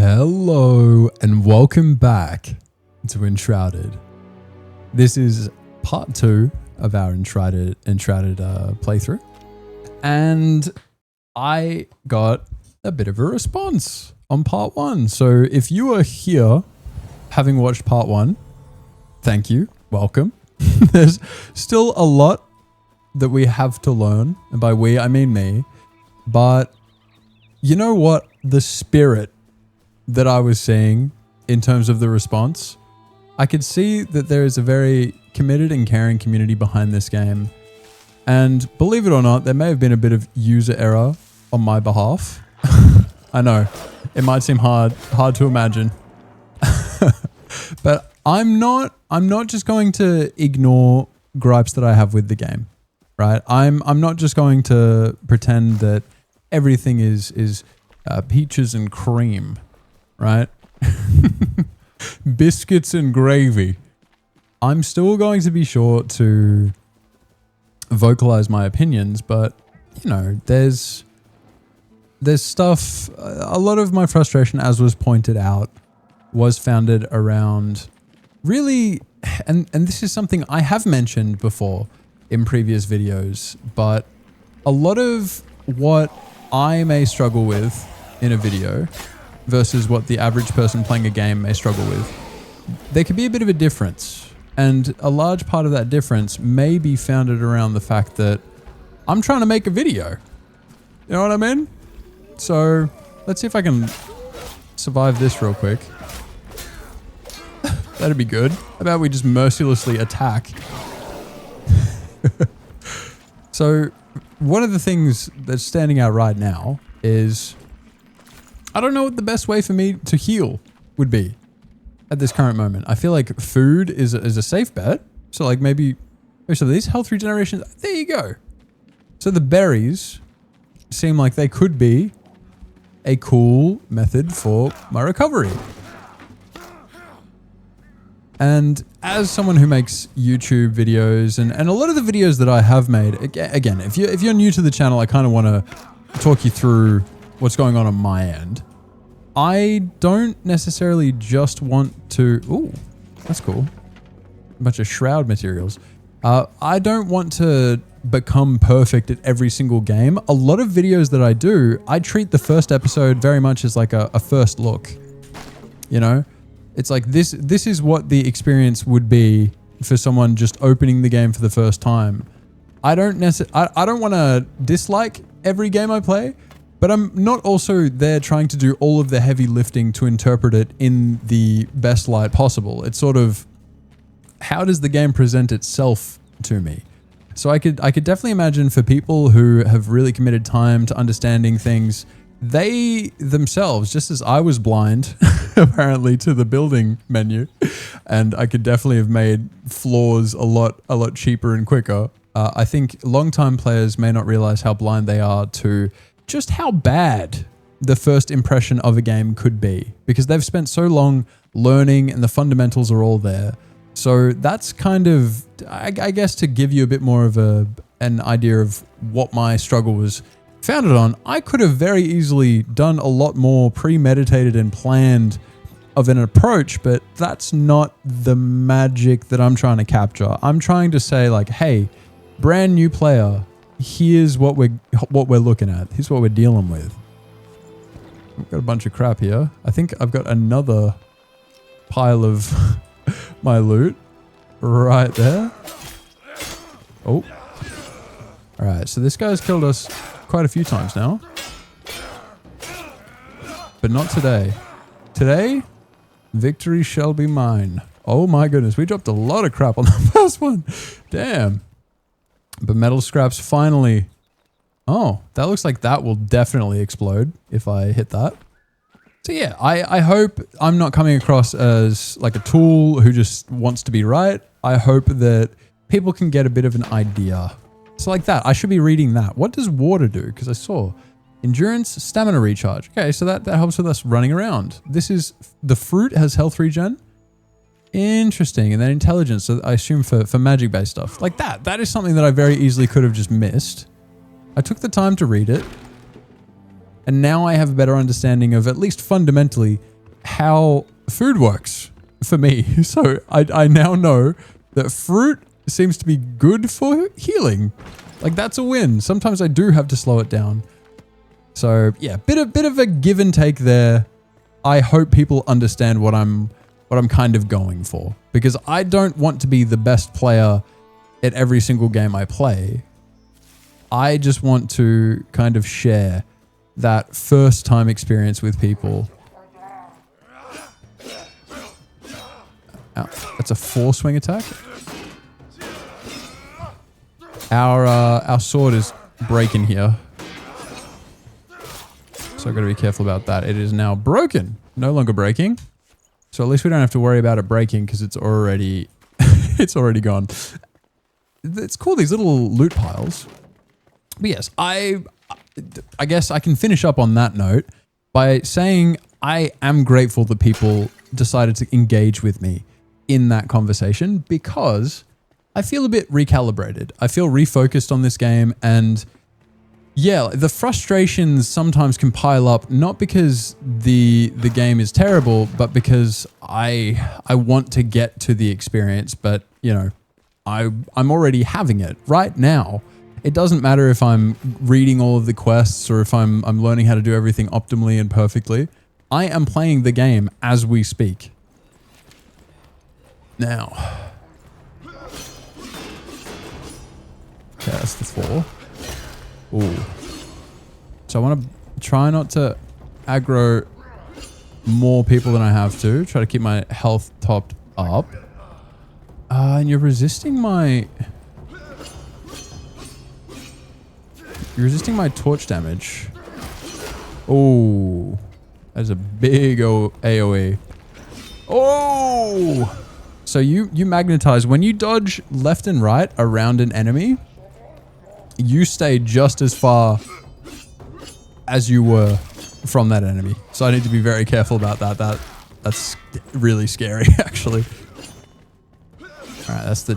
Hello and welcome back to Enshrouded. This is part 2 of our Enshrouded playthrough, and I got a bit of a response on part 1. So if you are here having watched part 1, thank you, welcome. There's still a lot that we have to learn, and by we I mean me, but you know what? The spirit that I was seeing in terms of the response, I could see that there is a very committed and caring community behind this game. And believe it or not, there may have been a bit of user error on my behalf. I know, it might seem hard to imagine. But I'm not just going to ignore gripes that I have with the game, right? I'm not just going to pretend that everything is peaches and cream, right? Biscuits and gravy. I'm still going to be sure to vocalize my opinions, but you know, there's stuff, a lot of my frustration, as was pointed out, was founded around really, and this is something I have mentioned before in previous videos, but a lot of what I may struggle with in a video versus what the average person playing a game may struggle with, there could be a bit of a difference. And a large part of that difference may be founded around the fact that I'm trying to make a video. You know what I mean? So let's see if I can survive this real quick. That'd be good. How about we just mercilessly attack? So one of the things that's standing out right now is I don't know what the best way for me to heal would be at this current moment. I feel like food is a safe bet. So like maybe so these health regenerations, there you go. So the berries seem like they could be a cool method for my recovery. And as someone who makes YouTube videos and a lot of the videos that I have made, again, if you're new to the channel, I kind of want to talk you through what's going on my end. I don't necessarily just want to... Ooh, that's cool. A bunch of shroud materials. I don't want to become perfect at every single game. A lot of videos that I do, I treat the first episode very much as like a first look. You know? It's like this is what the experience would be for someone just opening the game for the first time. I don't want to dislike every game I play, but I'm not also there trying to do all of the heavy lifting to interpret it in the best light possible. It's sort of, how does the game present itself to me? So I could definitely imagine for people who have really committed time to understanding things, they themselves, just as I was blind apparently to the building menu, and I could definitely have made floors a lot cheaper and quicker. I think long-time players may not realize how blind they are to just how bad the first impression of a game could be, because they've spent so long learning and the fundamentals are all there. So that's kind of, I guess, to give you a bit more of an idea of what my struggle was founded on. I could have very easily done a lot more premeditated and planned of an approach, but that's not the magic that I'm trying to capture. I'm trying to say like, hey, brand new player, here's what we're looking at. Here's what we're dealing with. I've got a bunch of crap here. I think I've got another pile of my loot right there. Oh. All right, so this guy's killed us quite a few times now. But not today. Today, victory shall be mine. Oh my goodness, we dropped a lot of crap on the first one. Damn. But metal scraps finally. Oh, that looks like that will definitely explode if I hit that. So yeah, I hope I'm not coming across as like a tool who just wants to be right. I hope that people can get a bit of an idea. So like that, I should be reading that. What does water do? Because I saw endurance, stamina recharge. Okay, so that helps with us running around. This is, the fruit has health regen. Interesting. And then intelligence, so I assume for magic-based stuff. Like that is something that I very easily could have just missed. I took the time to read it. And now I have a better understanding of, at least fundamentally, how food works for me. So I now know that fruit seems to be good for healing. Like, that's a win. Sometimes I do have to slow it down. So yeah, bit of a give and take there. I hope people understand what I'm kind of going for, because I don't want to be the best player at every single game I play. I just want to kind of share that first time experience with people. Oh, that's a 4-swing attack. Our sword is breaking here, so I've got to be careful about that. It is now broken, no longer breaking. So at least we don't have to worry about it breaking, because it's already it's already gone. It's cool, these little loot piles. But yes, I guess I can finish up on that note by saying I am grateful that people decided to engage with me in that conversation, because I feel a bit recalibrated. I feel refocused on this game, and yeah, the frustrations sometimes can pile up, not because the game is terrible, but because I want to get to the experience, but you know, I'm already having it right now. It doesn't matter if I'm reading all of the quests or if I'm learning how to do everything optimally and perfectly. I am playing the game as we speak. Now. Okay, that's the 4. Ooh. So I want to try not to aggro more people than I have to. Try to keep my health topped up. And you're resisting my... You're resisting my torch damage. Oh, that's a big AoE. Oh! So you magnetize. When you dodge left and right around an enemy, you stay just as far as you were from that enemy. So I need to be very careful about that. That's really scary, actually. All right, that's the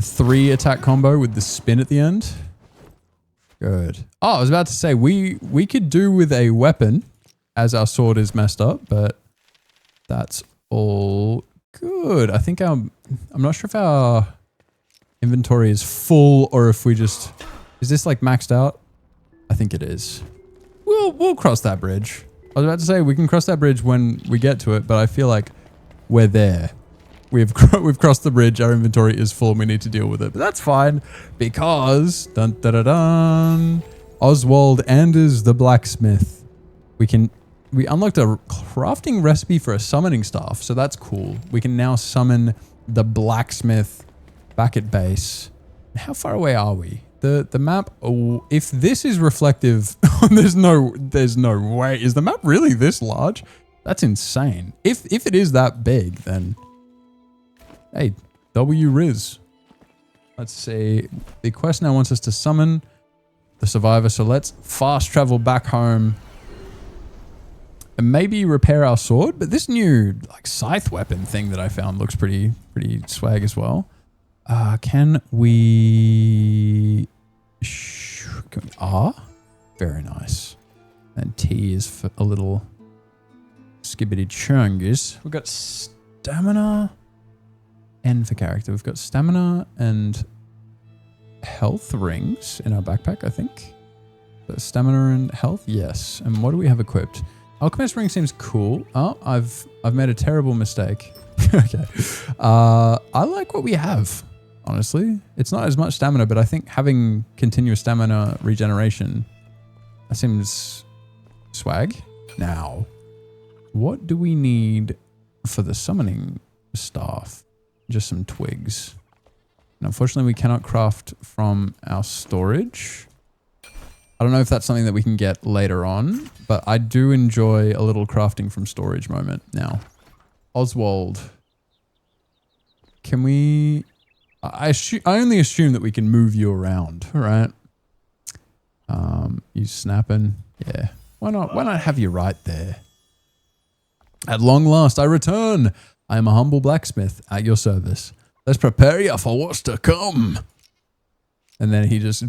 3 attack combo with the spin at the end. Good. Oh, I was about to say, we could do with a weapon as our sword is messed up, but that's all good. I think I'm not sure if our inventory is full or if we just... Is this like maxed out? I think it is. We'll cross that bridge. I was about to say we can cross that bridge when we get to it, but I feel like we're there. We've crossed the bridge. Our inventory is full. We need to deal with it, but that's fine because dun dun dun dun. Oswald Anders the blacksmith. We unlocked a crafting recipe for a summoning staff, so that's cool. We can now summon the blacksmith back at base. How far away are we? The map. Oh, if this is reflective, there's no way. Is the map really this large? That's insane. If it is that big, then. Hey, W Riz. Let's see. The quest now wants us to summon the survivor. So let's fast travel back home and maybe repair our sword. But this new like scythe weapon thing that I found looks pretty swag as well. Can we R? Very nice. And T is for a little skibbity chungus. We've got stamina. N for character. We've got stamina and health rings in our backpack, I think. So stamina and health, yes. And what do we have equipped? Alchemist ring seems cool. Oh, I've made a terrible mistake. Okay. I like what we have, honestly. It's not as much stamina, but I think having continuous stamina regeneration, that seems swag. Now, what do we need for the summoning staff? Just some twigs. And unfortunately, we cannot craft from our storage. I don't know if that's something that we can get later on, but I do enjoy a little crafting from storage moment. Now, Oswald. Can we... I only assume that we can move you around, right? You snapping. Yeah. Why not have you right there? At long last, I return. I am a humble blacksmith at your service. Let's prepare you for what's to come. And then he just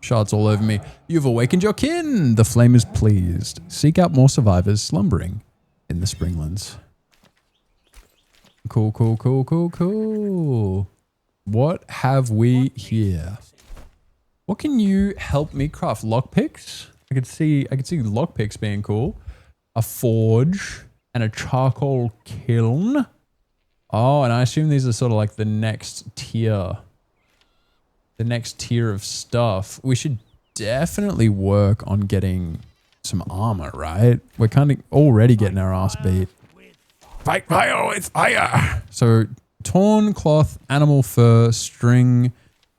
Shards all over me. You've awakened your kin. The flame is pleased. Seek out more survivors slumbering in the Springlands. Cool, cool, cool, cool, cool. What have we here? What can you help me craft? Lockpicks? I could see lockpicks being cool. A forge and a charcoal kiln. Oh, and I assume these are sort of like the next tier. The next tier of stuff. We should definitely work on getting some armor, right? We're kind of already getting our ass beat. Fight fire with fire! So, torn cloth, animal fur, string,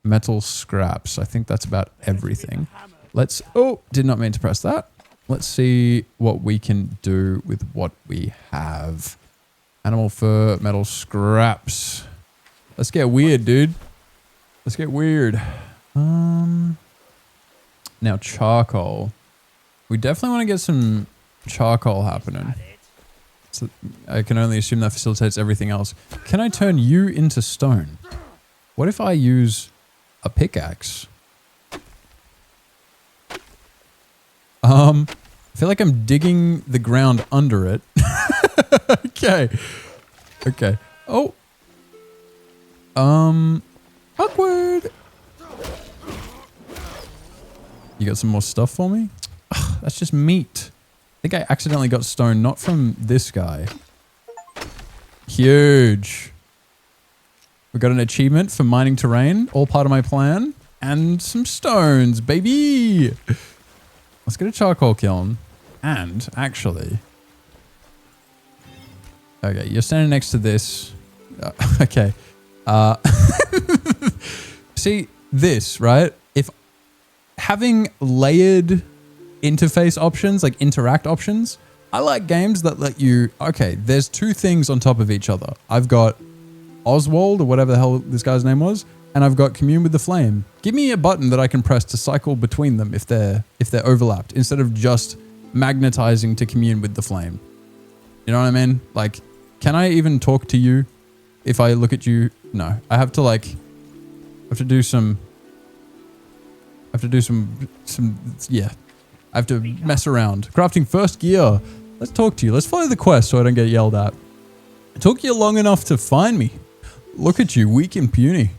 metal scraps. I think that's about everything. Let's... Oh, did not mean to press that. Let's see what we can do with what we have. Animal fur, metal scraps. Let's get weird, dude. Let's get weird. Now charcoal. We definitely want to get some charcoal happening. So I can only assume that facilitates everything else. Can I turn you into stone? What if I use a pickaxe? I feel like I'm digging the ground under it. Okay. Okay. Oh. Awkward. You got some more stuff for me? Ugh, that's just meat. I think I accidentally got stone, not from this guy. Huge. We got an achievement for mining terrain, all part of my plan. And some stones, baby. Let's get a charcoal kiln. And actually... Okay, you're standing next to this. Okay. See, this, right? If having layered interface options, like interact options, I like games that let you... Okay, there's two things on top of each other. I've got Oswald, or whatever the hell this guy's name was, and I've got Commune with the Flame. Give me a button that I can press to cycle between them if they're overlapped, instead of just magnetizing to Commune with the Flame. You know what I mean? Like, can I even talk to you if I look at you? No, I have to like, do some, yeah. I have to mess around. Crafting first gear. Let's talk to you. Let's follow the quest so I don't get yelled at. It took you long enough to find me. Look at you, weak and puny.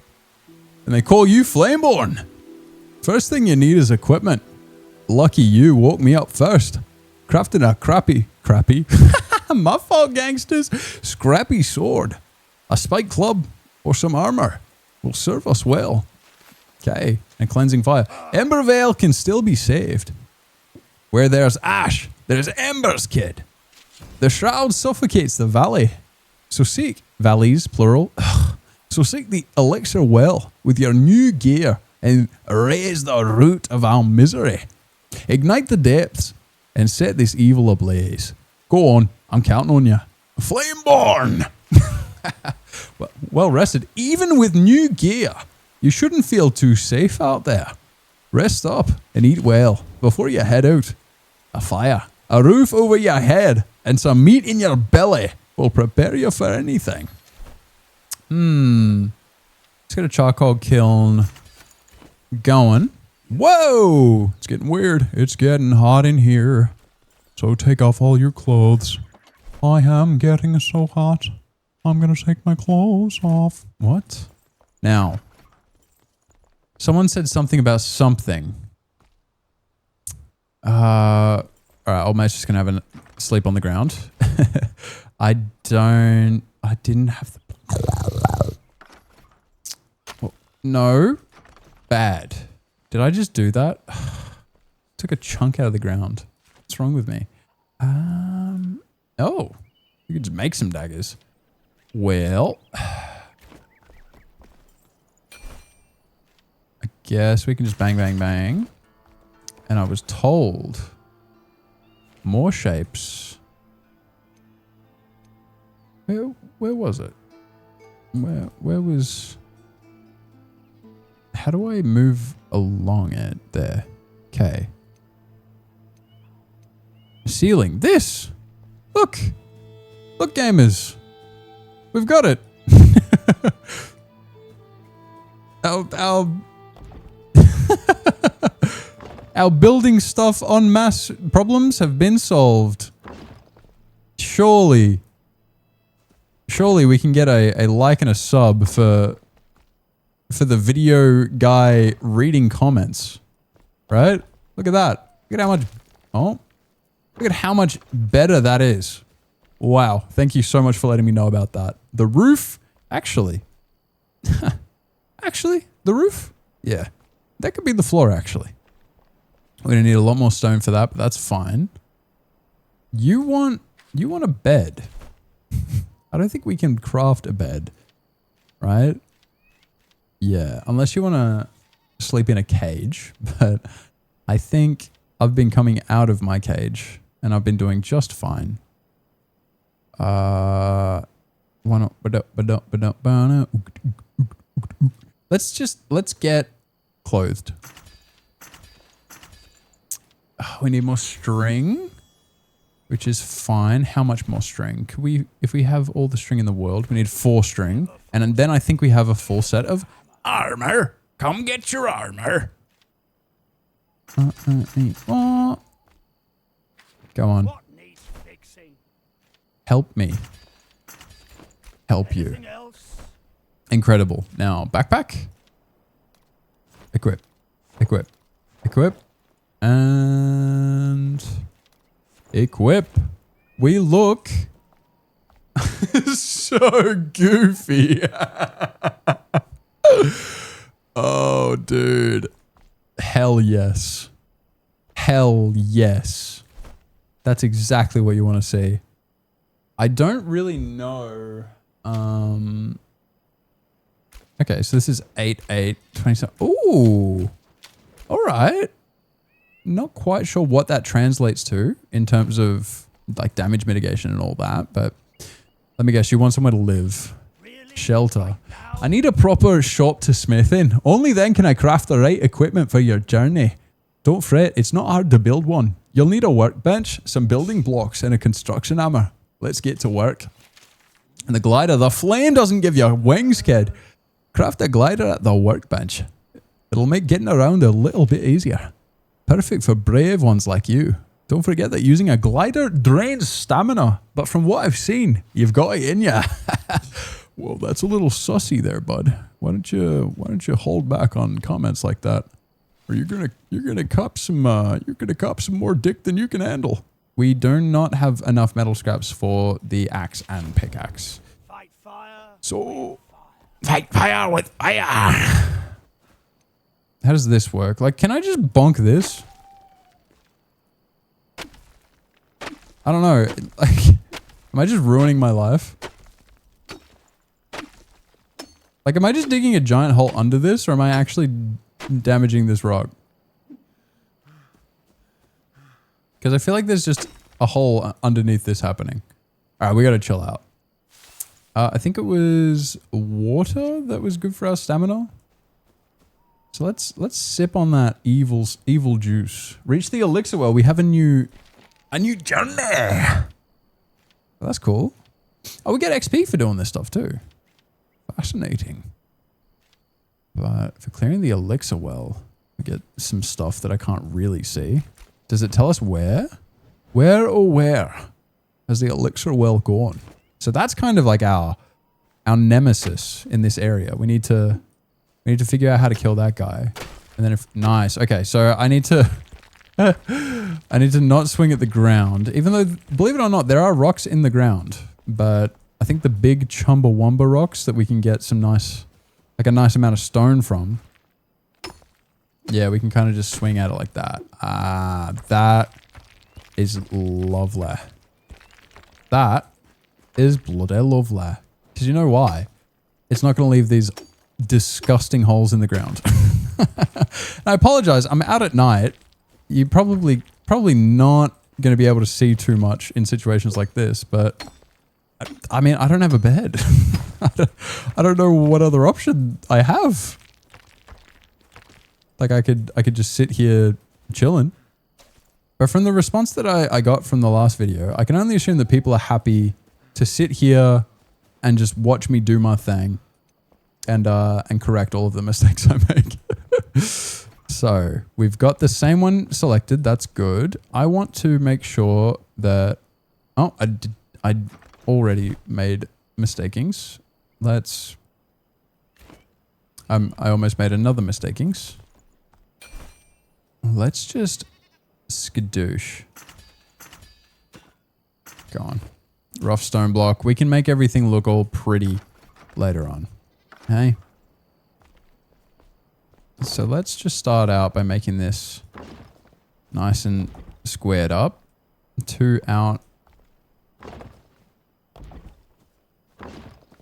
And they call you Flameborn. First thing you need is equipment. Lucky you woke me up first. Crafting a crappy. My fault, gangsters. Scrappy sword. A spike club or some armor will serve us well. Okay, and cleansing fire. Ember Vale can still be saved. Where there's ash, there's embers, kid. The shroud suffocates the valley. So seek, valleys, plural. So seek the elixir well with your new gear and raise the root of our misery. Ignite the depths and set this evil ablaze. Go on, I'm counting on you. Flameborn! Well rested, even with new gear. You shouldn't feel too safe out there. Rest up and eat well before you head out. A fire, a roof over your head, and some meat in your belly will prepare you for anything. Let's get a charcoal kiln going. Whoa! It's getting weird. It's getting hot in here. So take off all your clothes. I am getting so hot. I'm gonna take my clothes off. What? Now, someone said something about something. Alright, old mate's just gonna have a sleep on the ground. I didn't have the... Well, no. Bad. Did I just do that? Took a chunk out of the ground. What's wrong with me? Oh. You could just make some daggers. Well. I guess we can just bang, bang, bang. And I was told more shapes. Where was it? Where was... How do I move along it there? Okay. Ceiling. This! Look! Look, gamers! We've got it! Our building stuff en masse problems have been solved. Surely we can get a like and a sub for the video guy reading comments, right? Look at that. Look at how much, oh, look at how much better that is. Wow. Thank you so much for letting me know about that. The roof, actually, the roof, yeah, that could be the floor actually. We're gonna need a lot more stone for that, but that's fine. You want a bed. I don't think we can craft a bed, right? Yeah, unless you want to sleep in a cage, but I think I've been coming out of my cage and I've been doing just fine. Let's get clothed. We need more string, which is fine. How much more string? Could we, if we have all the string in the world, we need 4 string. And then I think we have a full set of armor. Come get your armor. Go on. Help me. Help you. Incredible. Now, backpack. Equip. Equip. Equip. And equip. We look so goofy. Oh, dude. Hell yes. Hell yes. That's exactly what you want to see. I don't really know. Okay, so this is 8, 8, 27. Ooh. All right. Not quite sure what that translates to in terms of like damage mitigation and all that, but let me guess, you want somewhere to live. Shelter. I need a proper shop to smith in. Only then can I craft the right equipment for your journey. Don't fret, it's not hard to build one. You'll need a workbench, some building blocks, and a construction hammer. Let's get to work. And the glider, the flame doesn't give you wings, kid. Craft a glider at the workbench. It'll make getting around a little bit easier. Perfect for brave ones like you. Don't forget that using a glider drains stamina, but from what I've seen, you've got it in ya. Well, that's a little sussy there, bud. Why don't you hold back on comments like that, or you're gonna cop some more dick than you can handle. We do not have enough metal scraps for the axe and pickaxe. Fight fire. So fight fire with fire. How does this work? Like, can I just bonk this? I don't know. Like, am I just ruining my life? Like, am I just digging a giant hole under this, or am I actually damaging this rock? Because I feel like there's just a hole underneath this happening. All right, we got to chill out. I think it was water that was good for our stamina. So let's sip on that evil juice. Reach the elixir well. We have a new journey. Well, that's cool. Oh, we get XP for doing this stuff too. Fascinating. But for clearing the elixir well, we get some stuff that I can't really see. Does it tell us where? Where oh where has the elixir well gone? So that's kind of like our nemesis in this area. We need to figure out how to kill that guy. And then nice. Okay, so I need to I need to not swing at the ground. Even though, believe it or not, there are rocks in the ground. But I think the big Chumbawamba rocks that we can get some nice, like a nice amount of stone from. Yeah, we can kind of just swing at it like that. Ah, that is lovely. That is bloody lovely. Because you know why? It's not going to leave these disgusting holes in the ground. I apologize. I'm out at night. You're probably not going to be able to see too much in situations like this, but I mean, I don't have a bed. I don't know what other option I have. Like I could just sit here chilling. But from the response that I got from the last video, I can only assume that people are happy to sit here and just watch me do my thing and correct all of the mistakes I make. So we've got the same one selected. That's good. I want to make sure that, oh, I already made mistakings. I almost made another mistakings. Let's just skadoosh. Go on. Rough stone block. We can make everything look all pretty later on. Okay. So let's just start out by making this nice and squared up. 2 out.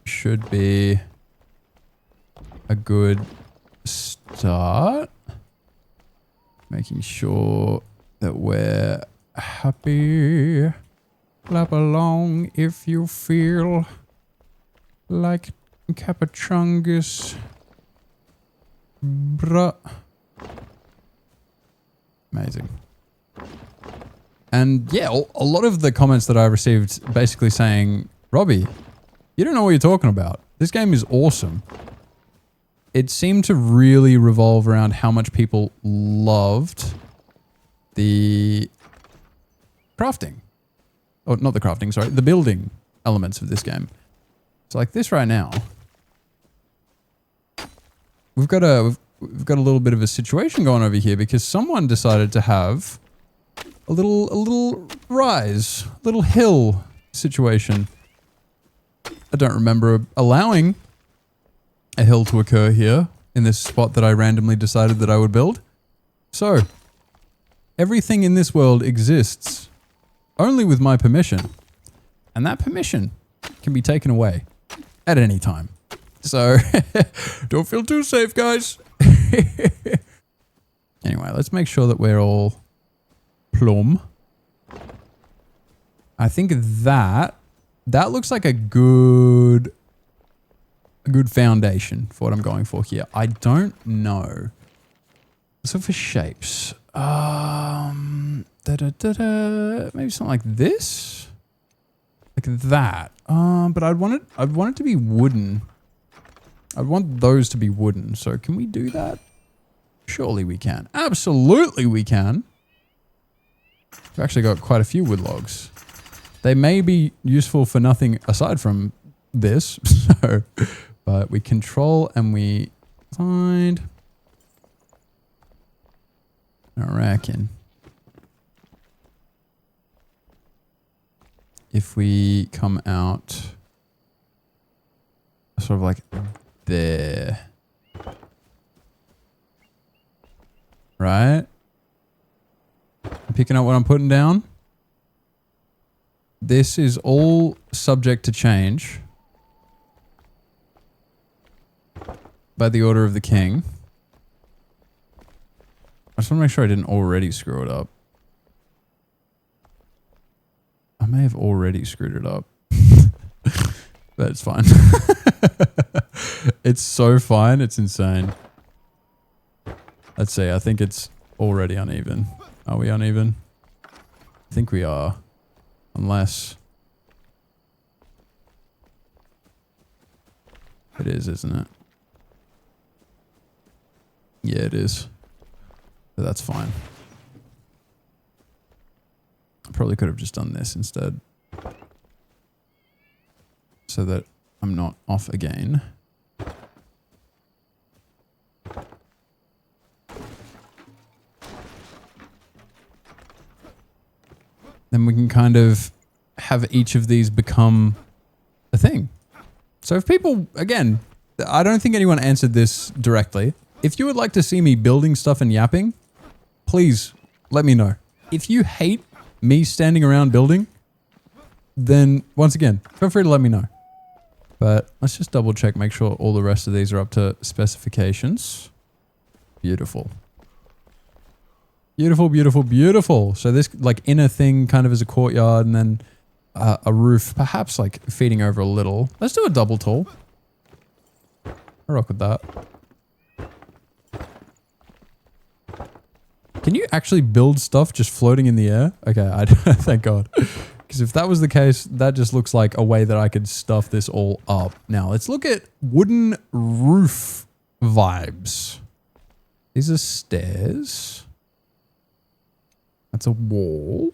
Should be a good start. Making sure that we're happy. Clap along if you feel like Capachungus. Bruh. Amazing. And yeah, a lot of the comments that I received basically saying, Robbie, you don't know what you're talking about. This game is awesome. It seemed to really revolve around how much people loved the crafting. Oh, not the crafting, sorry. The building elements of this game. So like this right now. We've got a little bit of a situation going over here because someone decided to have a little rise, little hill situation. I don't remember allowing a hill to occur here in this spot that I randomly decided that I would build. So, everything in this world exists only with my permission. And that permission can be taken away at any time. So, don't feel too safe, guys. Anyway, let's make sure that we're all plumb. I think that looks like a good foundation for what I'm going for here. I don't know. So for shapes, maybe something like this, like that. But I'd want it to be wooden. I'd want those to be wooden. So can we do that? Surely we can. Absolutely we can. We've actually got quite a few wood logs. They may be useful for nothing aside from this. So, but we control and we find. I reckon if we come out sort of like there, right? I'm picking up what I'm putting down. This is all subject to change by the order of the king. I just want to make sure I didn't already screw it up. I may have already screwed it up. But it's fine. It's so fine. It's insane. Let's see. I think it's already uneven. Are we uneven? I think we are. Unless it is, isn't it? Yeah, it is. But that's fine. I probably could have just done this instead. So that I'm not off again. Then we can kind of have each of these become a thing. So if people, again, I don't think anyone answered this directly. If you would like to see me building stuff and yapping, please let me know. If you hate me standing around building, then once again, feel free to let me know. But let's just double check, make sure all the rest of these are up to specifications. Beautiful. Beautiful, beautiful, beautiful. So this like inner thing kind of is a courtyard and then a roof, perhaps like feeding over a little. Let's do a double tall. I rock with that. Can you actually build stuff just floating in the air? Okay, thank God. Because if that was the case, that just looks like a way that I could stuff this all up. Now, let's look at wooden roof vibes. These are stairs. That's a wall.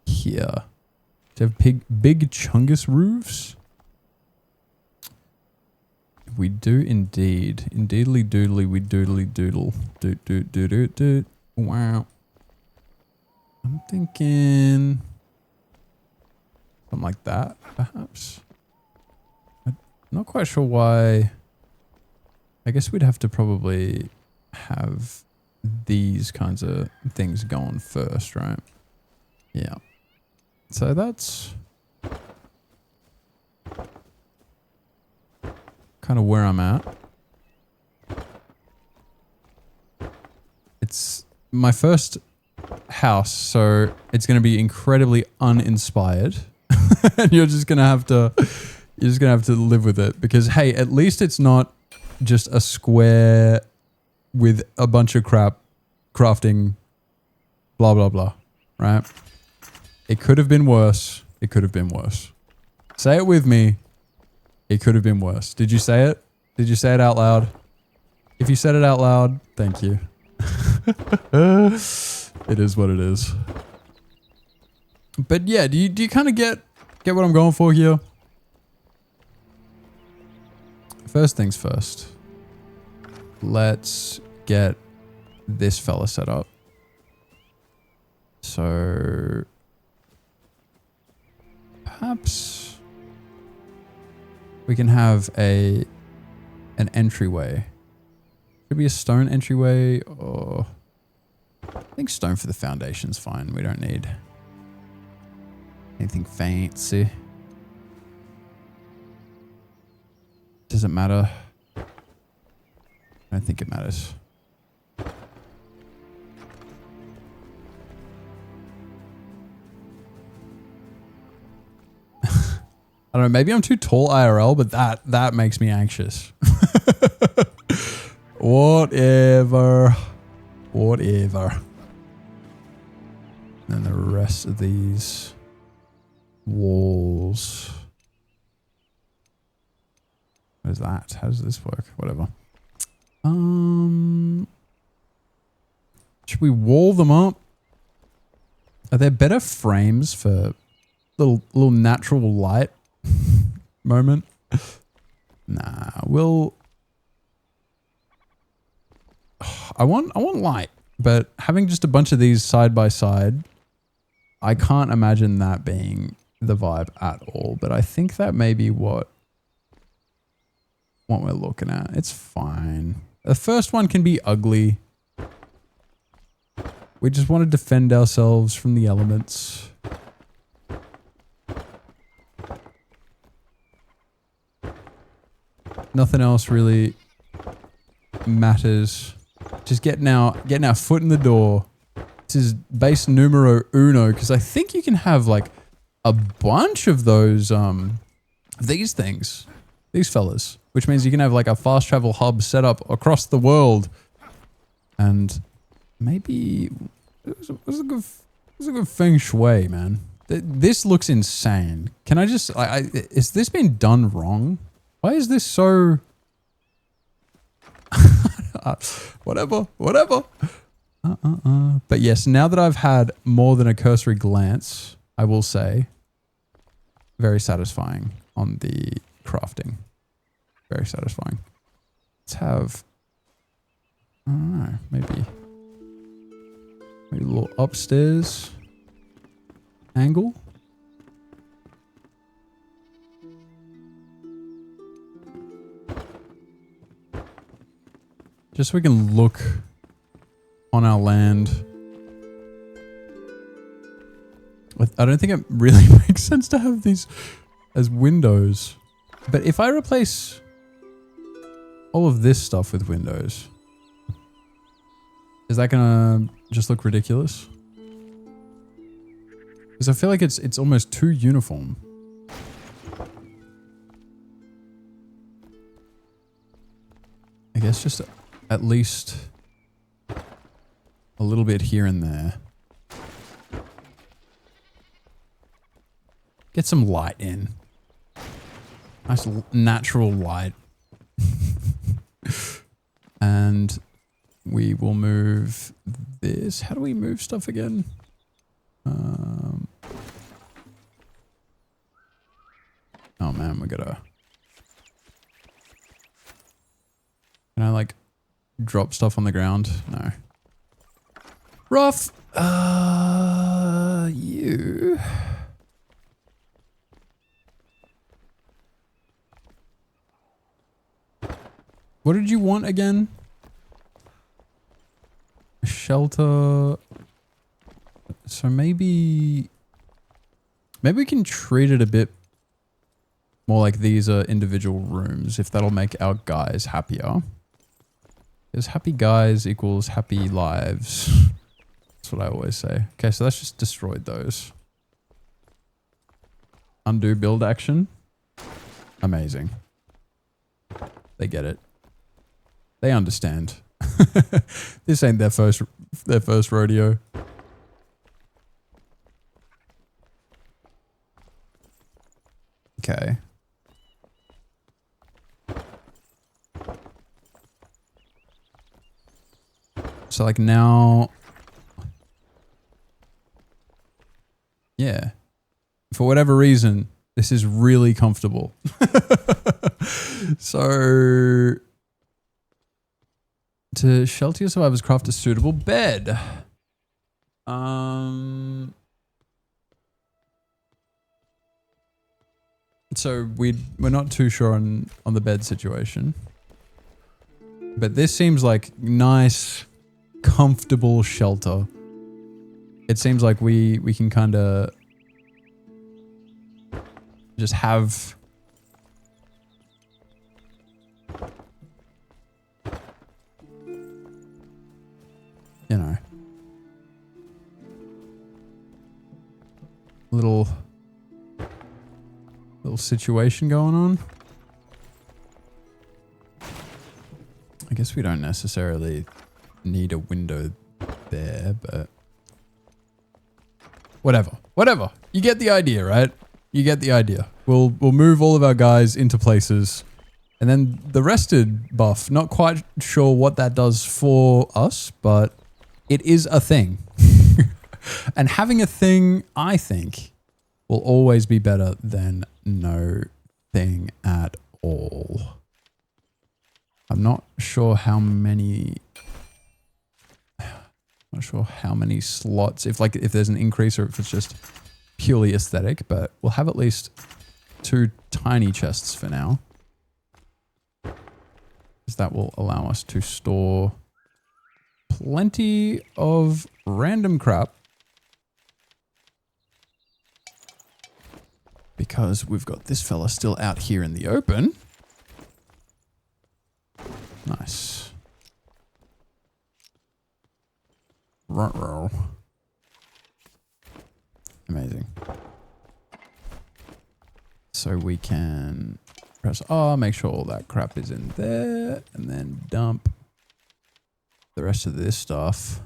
Here. Do you have big chungus roofs? We do indeed. Indeedly doodly, we doodly doodle. Doot doot doot doot doot. Wow. I'm thinking something like that, perhaps. I'm not quite sure why. I guess we'd have to probably have these kinds of things going first, right? Yeah. So that's kind of where I'm at. It's my first house, so it's going to be incredibly uninspired. And you're just going to have to live with it because, hey, at least it's not just a square with a bunch of crap crafting blah blah blah, right? It could have been worse. It could have been worse. Say it with me. It could have been worse. Did you say it? Did you say it out loud? If you said it out loud, thank you. It is what it is. But yeah, do you kind of get what I'm going for here? First things first. Let's get this fella set up. So perhaps we can have an entryway. Could be a stone entryway, or I think stone for the foundation's fine. We don't need anything fancy. Does it matter? I don't think it matters. I don't know, maybe I'm too tall IRL, but that makes me anxious. Whatever. Whatever. And then the rest of these walls. What is that? How does this work? Whatever. Should we wall them up? Are there better frames for little natural light moment? Nah, I want light, but having just a bunch of these side by side, I can't imagine that being the vibe at all. But I think that may be what we're looking at. It's fine. The first one can be ugly. We just want to defend ourselves from the elements. Nothing else really matters. Just getting our foot in the door. This is base numero uno, because I think you can have like a bunch of those these things, these fellas, which means you can have like a fast travel hub set up across the world, and maybe it was a good feng shui, man. This looks insane. Can I just is this been done wrong? Why is this so whatever. But yes, now that I've had more than a cursory glance, I will say very satisfying on the crafting. Very satisfying. Let's have, I don't know, maybe a little upstairs angle. Just so we can look on our land. I don't think it really makes sense to have these as windows. But if I replace all of this stuff with windows, is that gonna just look ridiculous? Because I feel like it's almost too uniform. I guess just at least a little bit here and there. Get some light in. Nice natural light. And we will move this. How do we move stuff again? Oh man, we gotta... Can I like drop stuff on the ground? No. Rough. You. What did you want again? Shelter. So maybe we can treat it a bit more like these are individual rooms, if that'll make our guys happier. Because happy guys equals happy lives. That's what I always say. Okay, so that's just destroyed those. Undo build action. Amazing. They get it. They understand. This ain't their first rodeo. Okay. So like now, yeah, for whatever reason, this is really comfortable. So to shelter your survivors, craft a suitable bed. So we're not too sure on the bed situation, but this seems like nice, comfortable shelter. It seems like we can kind of just have you know, little situation going on. I guess we don't necessarily need a window there, but whatever. You get the idea, right? You get the idea. We'll move all of our guys into places, and then the rested buff, not quite sure what that does for us, but it is a thing. And having a thing, I think, will always be better than no thing at all. I'm not sure how many slots, if there's an increase or if it's just purely aesthetic, but we'll have at least 2 tiny chests for now, because that will allow us to store plenty of random crap, because we've got this fella still out here in the open. Nice. Ruh-roh. Amazing. So we can press R, make sure all that crap is in there, and then dump the rest of this stuff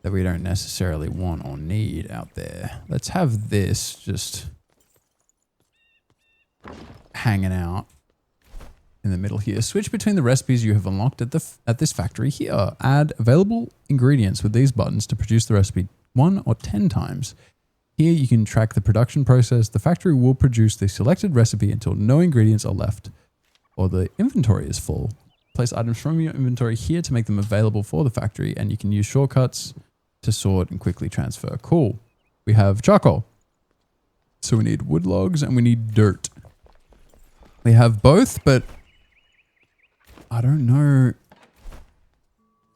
that we don't necessarily want or need out there. Let's have this just hanging out in the middle here. Switch between the recipes you have unlocked at this factory here. Add available ingredients with these buttons to produce the recipe 1 or 10 times. Here you can track the production process. The factory will produce the selected recipe until no ingredients are left or the inventory is full. Place items from your inventory here to make them available for the factory, and you can use shortcuts to sort and quickly transfer. Cool. We have charcoal. So we need wood logs and we need dirt. We have both, but I don't know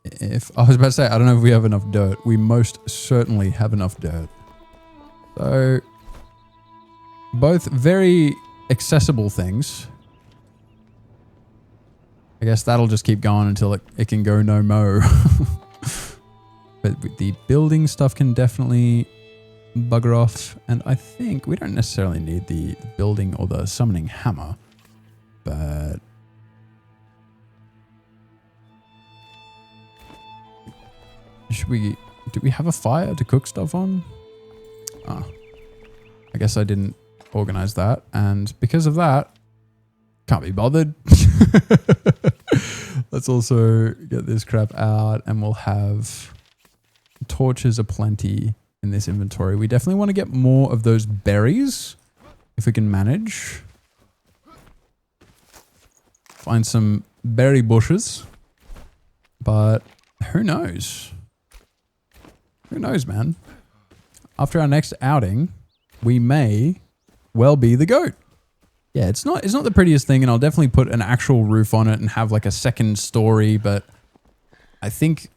if... I was about to say, I don't know if we have enough dirt. We most certainly have enough dirt. So, both very accessible things. I guess that'll just keep going until it can go no mo. But the building stuff can definitely bugger off. And I think we don't necessarily need the building or the summoning hammer. But... do we have a fire to cook stuff on? Ah, I guess I didn't organize that. And because of that, can't be bothered. Let's also get this crap out, and we'll have torches aplenty in this inventory. We definitely want to get more of those berries if we can manage. Find some berry bushes. But who knows? Who knows, man? After our next outing, we may well be the goat. Yeah, it's not the prettiest thing, and I'll definitely put an actual roof on it and have like a second story, but I think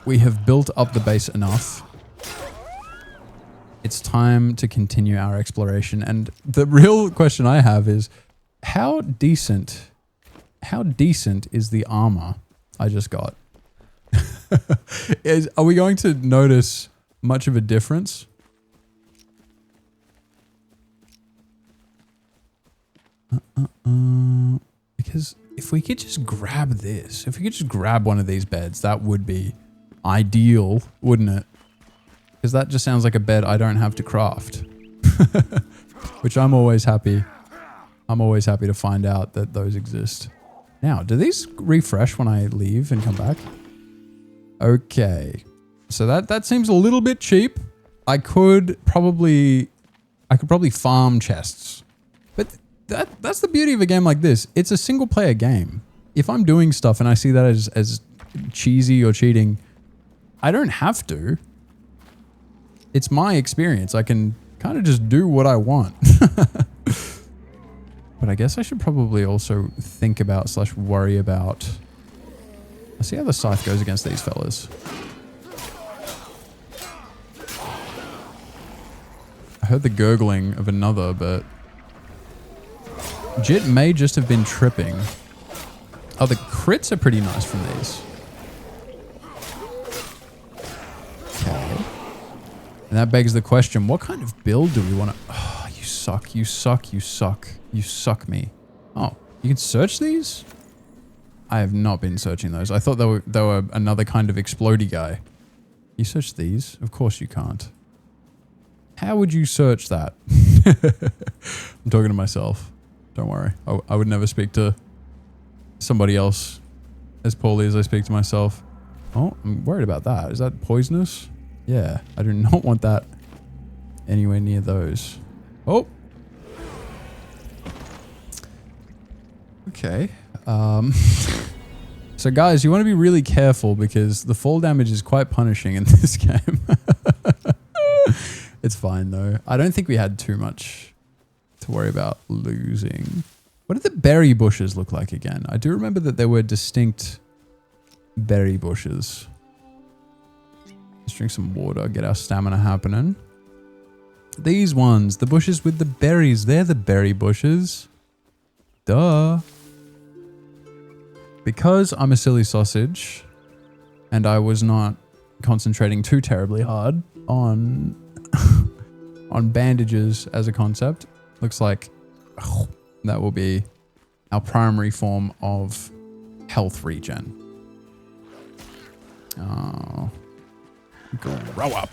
we have built up the base enough. It's time to continue our exploration, and the real question I have is how decent is the armor I just got? Are we going to notice much of a difference? Because if we could just grab this, if we could just grab one of these beds, that would be ideal, wouldn't it? Because that just sounds like a bed I don't have to craft. Which I'm always happy. I'm always happy to find out that those exist. Now, do these refresh when I leave and come back? Okay. So that seems a little bit cheap. I could probably farm chests. But that's the beauty of a game like this. It's a single player game. If I'm doing stuff and I see that as cheesy or cheating, I don't have to. It's my experience. I can kind of just do what I want. But I guess I should probably also think about / worry about. Let's see how the scythe goes against these fellas. I heard the gurgling of another, but Jit may just have been tripping. Oh, the crits are pretty nice from these. Okay. And that begs the question, what kind of build do we want to... Oh, you suck, you suck, you suck. You suck me. Oh, you can search these? I have not been searching those. I thought they were another kind of explodey guy. You search these? Of course you can't. How would you search that? I'm talking to myself. Don't worry. I would never speak to somebody else as poorly as I speak to myself. Oh, I'm worried about that. Is that poisonous? Yeah, I do not want that anywhere near those. Oh. Okay. So guys, you want to be really careful because the fall damage is quite punishing in this game. It's fine though. I don't think we had too much to worry about losing. What did the berry bushes look like again? I do remember that there were distinct berry bushes. Let's drink some water, get our stamina happening. These ones, the bushes with the berries, they're the berry bushes. Duh. Because I'm a silly sausage and I was not concentrating too terribly hard on on bandages as a concept, looks like that will be our primary form of health regen. Oh, grow up.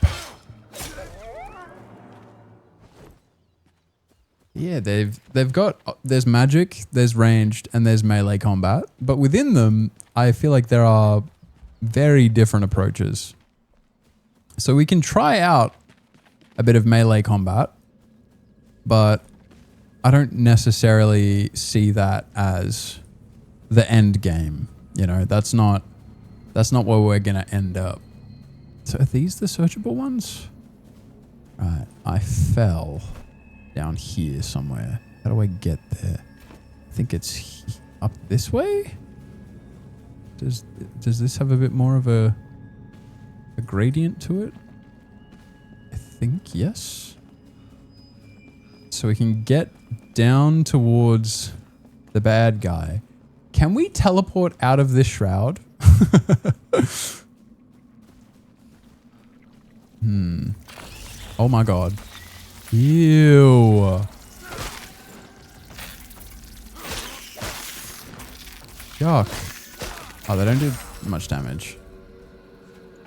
Yeah, they've got, there's magic, there's ranged, and there's melee combat. But within them, I feel like there are very different approaches. So we can try out a bit of melee combat, but I don't necessarily see that as the end game. You know, that's not where we're gonna end up. So are these the searchable ones? Right, I fell down here somewhere. How do I get there? I think it's up this way? Does this have a bit more of a gradient to it? I think yes. So we can get down towards the bad guy. Can we teleport out of this shroud? Oh my god. Ew. Yuck. Oh, they don't do much damage.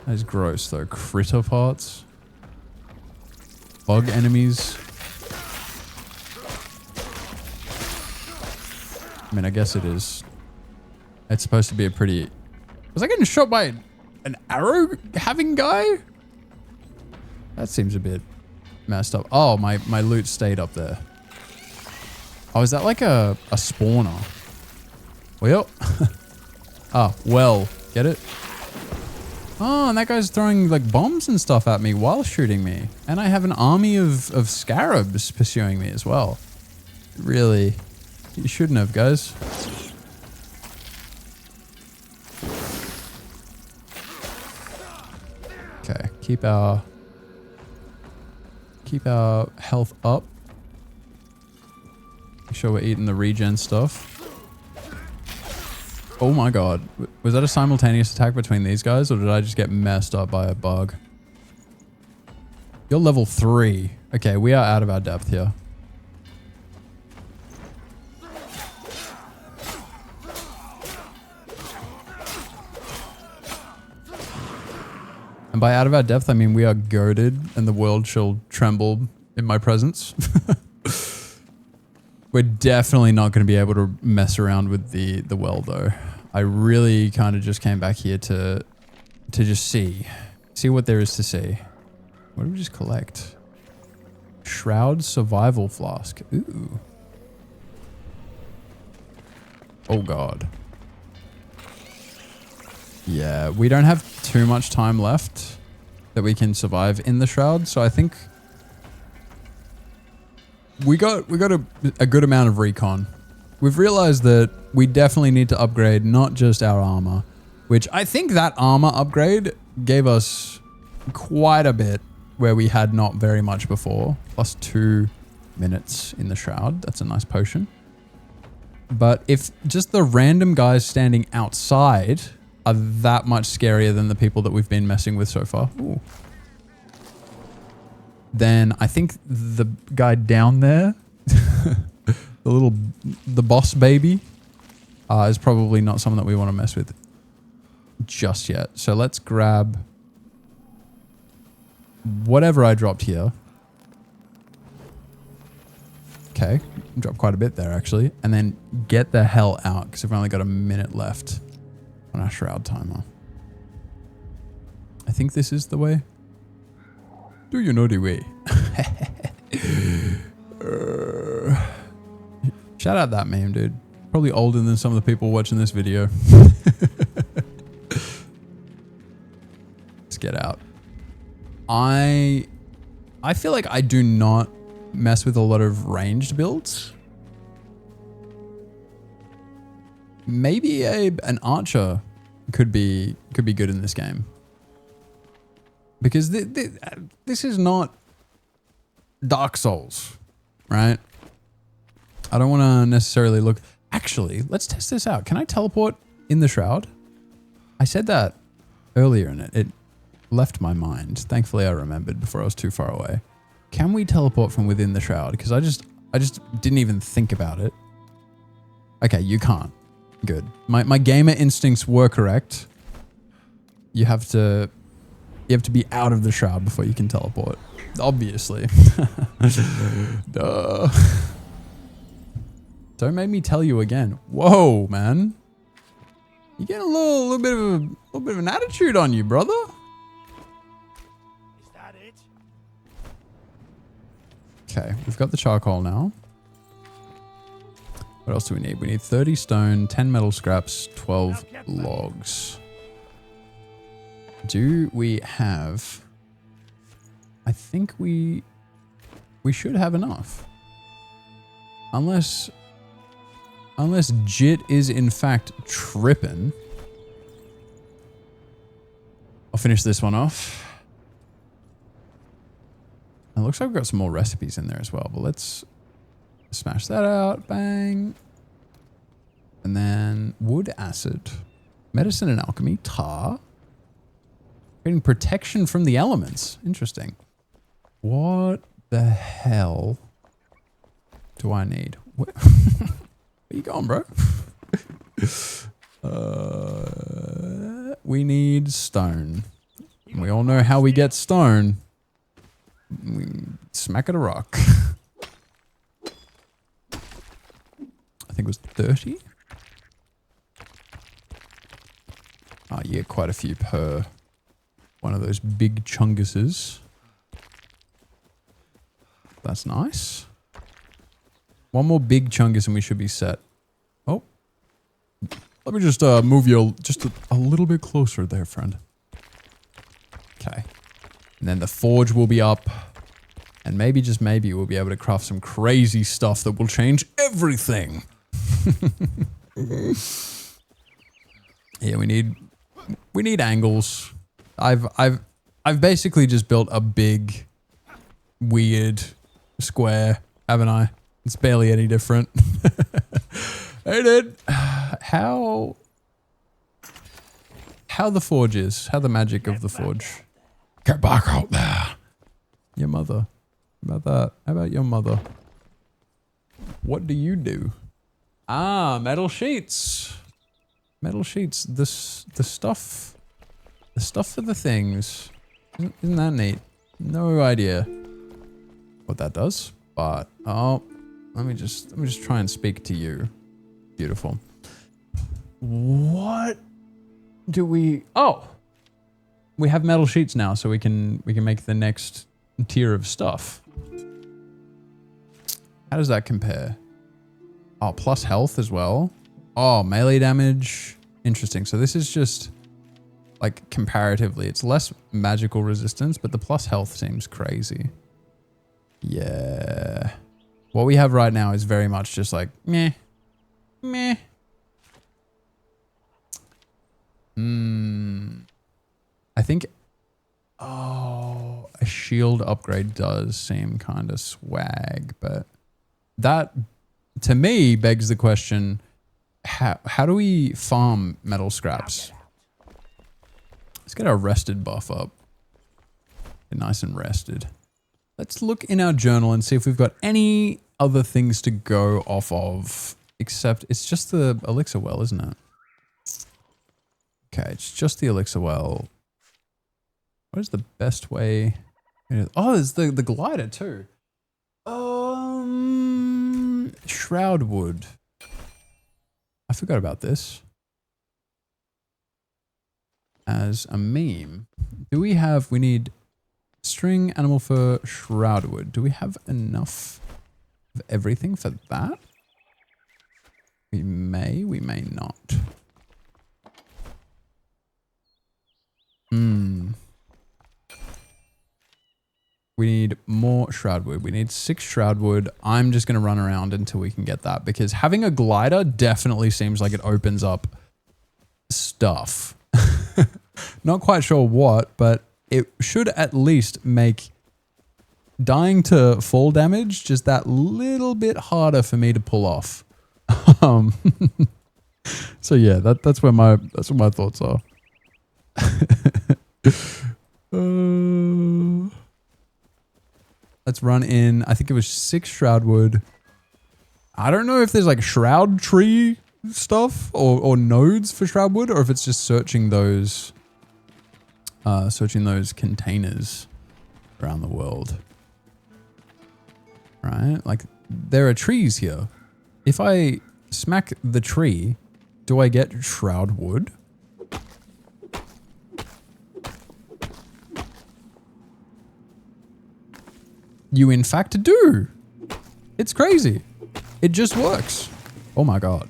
That is gross though. Critter parts. Bug enemies. I mean, I guess it is It's supposed to be a pretty... Was I getting shot by an arrow having guy? That seems a bit messed up. Oh, my loot stayed up there. Oh, is that like a spawner? Well. Ah, well. Get it? Oh, and that guy's throwing like bombs and stuff at me while shooting me. And I have an army of scarabs pursuing me as well. Really? You shouldn't have, guys. Okay, keep our health up. Make sure we're eating the regen stuff. Oh my god. Was that a simultaneous attack between these guys, or did I just get messed up by a bug? You're level 3. Okay, we are out of our depth here. And by out of our depth, I mean we are goaded and the world shall tremble in my presence. We're definitely not going to be able to mess around with the well, though. I really kind of just came back here to just see what there is to see. What did we just collect? Shroud survival flask. Ooh. Oh god. Yeah, we don't have too much time left that we can survive in the shroud, so I think we got a good amount of recon. We've realized that we definitely need to upgrade not just our armor, which I think that armor upgrade gave us quite a bit where we had not very much before. Plus 2 minutes in the shroud. That's a nice potion. But if just the random guys standing outside are that much scarier than the people that we've been messing with so far. Ooh. Then I think the guy down there, the boss baby, is probably not someone that we want to mess with just yet. So let's grab whatever I dropped here. Okay, dropped quite a bit there actually. And then get the hell out because we've only got a minute left on our shroud timer. I think this is the way. Do you know the way? Shout out that meme, dude. Probably older than some of the people watching this video. Let's get out. I feel like I do not mess with a lot of ranged builds. Maybe an archer could be good in this game. Because this is not Dark Souls, right? I don't want to necessarily look... Actually, let's test this out. Can I teleport in the shroud? I said that earlier and it left my mind. Thankfully, I remembered before I was too far away. Can we teleport from within the shroud? Because I just didn't even think about it. Okay, you can't. Good. My gamer instincts were correct. You have to be out of the shroud before you can teleport. Obviously. Duh. Don't make me tell you again. Whoa, man. You get a little bit of an attitude on you, brother. Is that it? Okay, we've got the charcoal now. What else do we need? We need 30 stone, 10 metal scraps, 12 logs. Do we have... I think we should have enough. Unless Jit is in fact tripping. I'll finish this one off. It looks like we've got some more recipes in there as well, but let's smash that out. Bang. And then wood acid, medicine and alchemy, tar. Getting protection from the elements. Interesting. What the hell do I need? Where you going, bro? We need stone. We all know how we get stone. We smack at a rock. I think it was 30. Oh, you get quite a few per one of those big chunguses. That's nice. One more big chungus and we should be set. Oh. Let me just move you just a little bit closer there, friend. Okay. And then the forge will be up. And maybe, just maybe, we'll be able to craft some crazy stuff that will change everything. Yeah, we need angles. I've basically just built a big, weird square, haven't I? It's barely any different. Hey, dude. How the forge is. How the magic of the forge. Get back out there. Your mother. How about that? How about your mother? What do you do? Ah, metal sheets. Metal sheets. The stuff for the things. Isn't that neat? No idea what that does, but oh, let me just try and speak to you. Beautiful. What do we? Oh, we have metal sheets now, so we can make the next tier of stuff. How does that compare? Oh, plus health as well. Oh, melee damage. Interesting. So this is just like comparatively, it's less magical resistance, but the plus health seems crazy. Yeah. What we have right now is very much just like meh. Meh. I think, oh, a shield upgrade does seem kind of swag, but that to me begs the question, how do we farm metal scraps? Let's get our rested buff up. Get nice and rested. Let's look in our journal and see if we've got any other things to go off of. Except it's just the elixir well, isn't it? Okay, it's just the elixir well. What is the best way? Oh, there's the glider too. Shroud wood. I forgot about this. As a meme. Do we have, we need string, animal fur, shroud wood. Do we have enough of everything for that? We may not. We need more shroud wood. We need 6 shroud wood. I'm just going to run around until we can get that because having a glider definitely seems like it opens up stuff. Not quite sure what, but it should at least make dying to fall damage just that little bit harder for me to pull off. So yeah, that's what my thoughts are. Let's run in. I think it was 6 shroud wood. I don't know if there's like shroud tree stuff or nodes for shroud wood, or if it's just searching those containers around the world. Right? Like there are trees here. If I smack the tree, do I get shroud wood? You in fact do. It's crazy. It just works. Oh my god.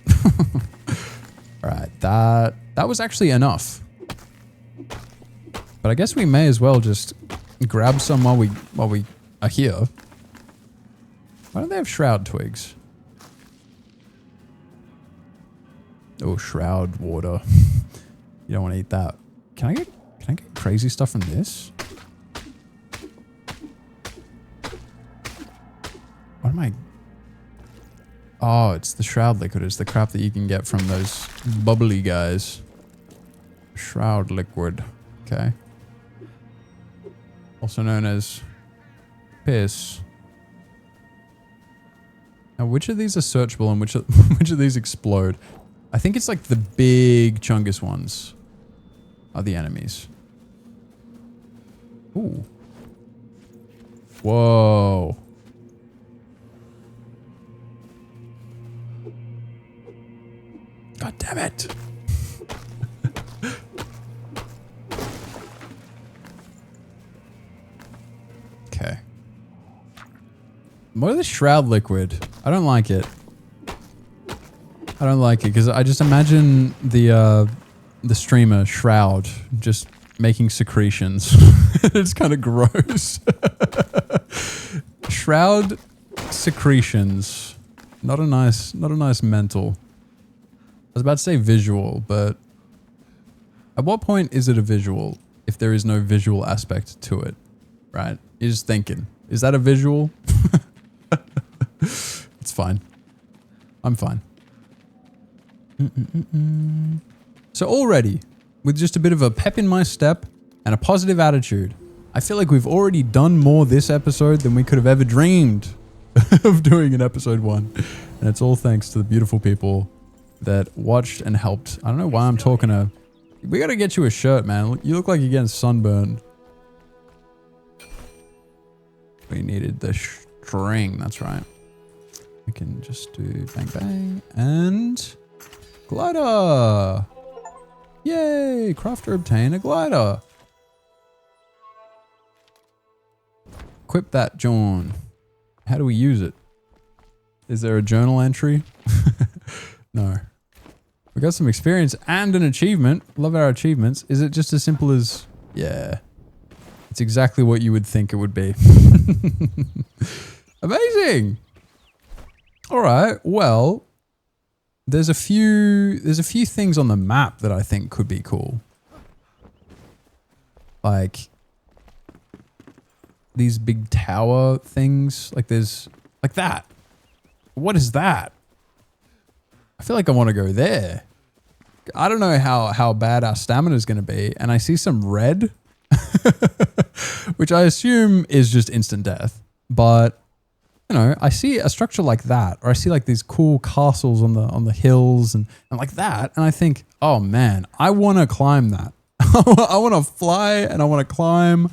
All right, that was actually enough. But I guess we may as well just grab some while we are here. Why don't they have shroud twigs? Oh, shroud water. You don't want to eat that. Can I get crazy stuff from this? What am I? Oh, it's the shroud liquid. It's the crap that you can get from those bubbly guys. Shroud liquid. Okay. Also known as piss. Now, which of these are searchable and which of these explode? I think it's like the big chungus ones are the enemies. Ooh. Whoa. God damn it. What is the shroud liquid? I don't like it. I don't like it because I just imagine the streamer Shroud just making secretions. It's kind of gross. Shroud secretions. Not a nice mental. I was about to say visual, but at what point is it a visual if there is no visual aspect to it, right? You're just thinking, is that a visual? It's fine. I'm fine. So already, with just a bit of a pep in my step and a positive attitude, I feel like we've already done more this episode than we could have ever dreamed of doing in episode 1. And it's all thanks to the beautiful people that watched and helped. I don't know why I'm talking to... We gotta get you a shirt, man. You look like you're getting sunburned. We needed the string, that's right. We can just do bang bang and... Glider! Yay! Crafter obtain a glider. Equip that, John. How do we use it? Is there a journal entry? No. We got some experience and an achievement. Love our achievements. Is it just as simple as... Yeah. It's exactly what you would think it would be. Amazing! Alright, well... There's a few things on the map that I think could be cool. Like... These big tower things. Like there's... Like that. What is that? I feel like I want to go there. I don't know how bad our stamina is going to be. And I see some red. Which I assume is just instant death. But... You know, I see a structure like that, or I see like these cool castles on the hills and like that, and I think, oh man, I want to climb that. I want to fly and I want to climb,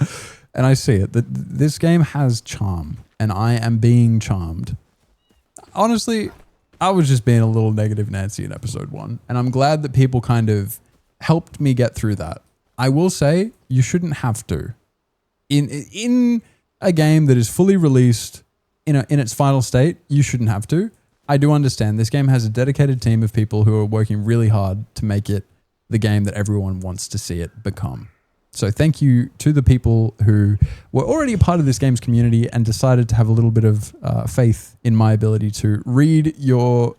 and I see it. This game has charm, and I am being charmed. Honestly, I was just being a little negative Nancy in episode 1, and I'm glad that people kind of helped me get through that. I will say, you shouldn't have to. In a game that is fully released, in its final state, you shouldn't have to. I do understand this game has a dedicated team of people who are working really hard to make it the game that everyone wants to see it become. So thank you to the people who were already a part of this game's community and decided to have a little bit of faith in my ability to read your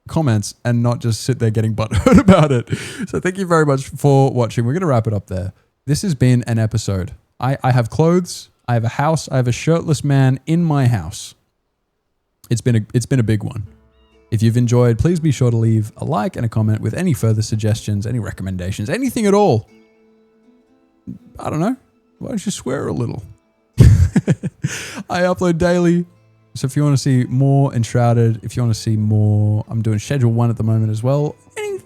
comments and not just sit there getting butthurt about it. So thank you very much for watching. We're going to wrap it up there. This has been an episode. I have clothes. I have a house. I have a shirtless man in my house. It's been a big one. If you've enjoyed, please be sure to leave a like and a comment with any further suggestions, any recommendations, anything at all. I don't know. Why don't you swear a little? I upload daily. So if you want to see more Enshrouded, if you want to see more, I'm doing Schedule 1 at the moment as well.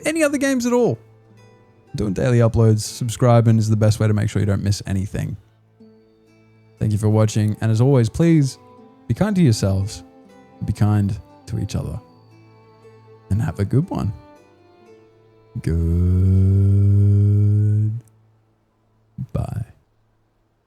Any other games at all. I'm doing daily uploads. Subscribing is the best way to make sure you don't miss anything. Thank you for watching, and as always, please be kind to yourselves, be kind to each other, and have a good one. Goodbye.